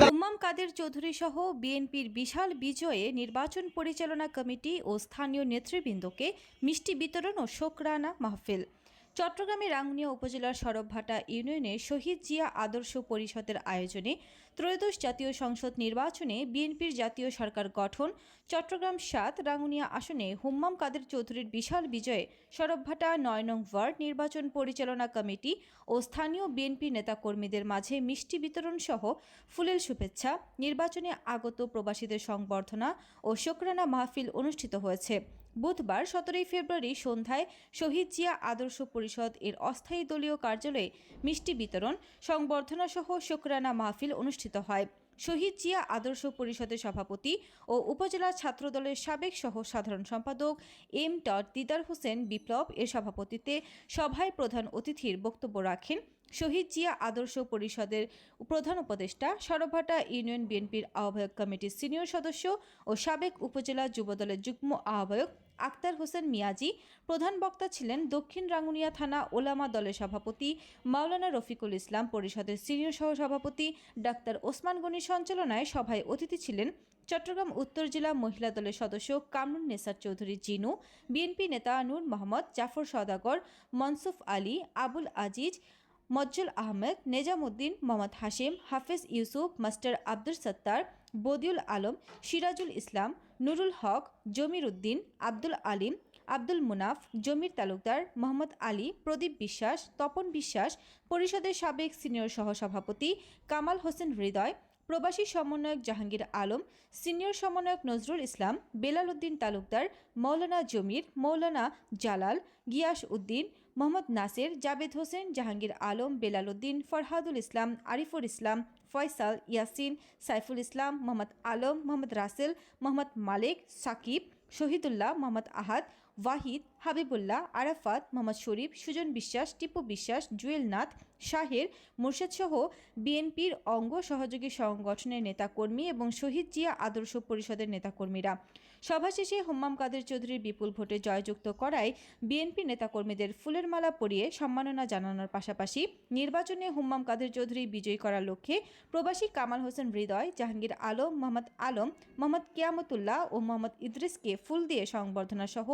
হুম্মাম কাদের চৌধুরী সহ বিএনপির বিশাল বিজয়ে নির্বাচন পরিচালনা কমিটি ও স্থানীয় নেতৃবৃন্দকে মিষ্টি বিতরণ ও শোকরানা মাহফিল। চট্টগ্রামের রাঙ্গুনিয়া উপজেলার সরবভাটা ইউনিয়নে শহীদ জিয়া আদর্শ পরিষদের আয়োজনে ত্রয়োদশ জাতীয় সংসদ নির্বাচনে বিএনপির জাতীয় সরকার গঠন, চট্টগ্রাম ৭ রাঙ্গুনিয়া আসনে হুম্মাম কাদের চৌধুরীর বিশাল বিজয়ে সরবভাটা ৯ নং ওয়ার্ড নির্বাচন পরিচালনা কমিটি ও স্থানীয় বিএনপি নেতাকর্মীদের মাঝে মিষ্টি বিতরণ সহ ফুলেল শুভেচ্ছা, নির্বাচনে আগত প্রবাসীদের সংবর্ধনা ও শোকরানা মাহফিল অনুষ্ঠিত হয়েছে। বুধবার ১৭ ফেব্রুয়ারি সন্ধ্যায় শহীদ জিয়া আদর্শ পরিষদ এর অস্থায়ী দলীয় কার্যালয়ে মিষ্টি বিতরণ, সংবর্ধনা সহ শোকরানা মাহফিল অনুষ্ঠিত হয়। শহীদ জিয়া আদর্শ পরিষদের সভাপতি ও উপজেলা ছাত্রদলের সাবেক সহ সাধারণ সম্পাদক এম দিদার হোসেন বিপ্লব এর সভাপতিত্বে সভায় প্রধান অতিথির বক্তব্য রাখেন শহীদ জিয়া আদর্শ পরিষদের প্রধান উপদেষ্টা, সরবভাটা ইউনিয়ন বিএনপির আহ্বায়ক কমিটির সিনিয়র সদস্য ও সাবেক উপজেলা যুবদলের যুগ্ম আহ্বায়ক আক্তার হোসেন মিয়াজি। প্রধান বক্তা ছিলেন দক্ষিণ রাঙ্গুনিয়া থানা ওলামা দলের সভাপতি মাওলানা রফিকুল ইসলাম, পরিষদের সিনিয়র সহসভাপতি ডাক্তার ওসমান গনির সঞ্চালনায় সভায় অতিথি ছিলেন চট্টগ্রাম উত্তর জেলা মহিলা দলের সদস্য কামরুন নেসার চৌধুরী জিনু, বিএনপি নেতা নূর মোহাম্মদ, জাফর সওদাগর, মনসুফ আলী, আবুল আজিজ, মজ্জুল আহমেদ, নেজামুদ্দিন, মোহাম্মদ হাশেম, হাফেজ ইউসুফ, মাস্টার আব্দুল সত্তার, বদিউল আলম, সিরাজুল ইসলাম, নুরুল হক, জমির উদ্দিন, আব্দুল আলিম, আব্দুল মুনাফ, জমির তালুকদার, মোহাম্মদ আলী, প্রদীপ বিশ্বাস, তপন বিশ্বাস, পরিষদের সাবেক সিনিয়র সহসভাপতি কামাল হোসেন হৃদয়, প্রবাসী সমন্বয়ক জাহাঙ্গীর আলম, সিনিয়র সমন্বয়ক নজরুল ইসলাম, বেলাল উদ্দিন তালুকদার, মৌলানা জমির, মৌলানা জালাল, গিয়াস উদ্দিন, মোহাম্মদ নাসির, জাবেদ হোসেন, জাহাঙ্গীর আলম, বেলাল উদ্দিন, ফরহাদুল ইসলাম, আরিফুর ইসলাম, ফয়সাল, ইয়াসিন, সাইফুল ইসলাম, মোহাম্মদ আলম, মোহাম্মদ রাসেল, মোহাম্মদ মালিক, সাকিব, শহীদুল্লাহ, মোহাম্মদ আহাদ, ওয়াহিদ, হাবিবুল্লাহ, আরাফাত, মোহাম্মদ শরীফ, সুজন বিশ্বাস, টিপু বিশ্বাস, জুয়েল নাথ, শাহের, মুর্শেদ সহ বিএনপির অঙ্গ সহযোগী সংগঠনের নেতাকর্মী এবং শহীদ জিয়া আদর্শ পরিষদের নেতাকর্মীরা। সভা শেষে হুম্মাম কাদের চৌধুরীর বিপুল ভোটে জয়যুক্ত করায় বিএনপি নেতাকর্মীদের ফুলের মালা পরিয়ে সম্মাননা জানানোর পাশাপাশি নির্বাচনে হুম্মাম কাদের চৌধুরী বিজয়ী করার লক্ষ্যে প্রবাসী কামাল হোসেন হৃদয়, জাহাঙ্গীর আলম, মোহাম্মদ আলম, মোহাম্মদ কিয়ামতুল্লাহ ও মোহাম্মদ ইদ্রিসকে ফুল দিয়ে সংবর্ধনা সহ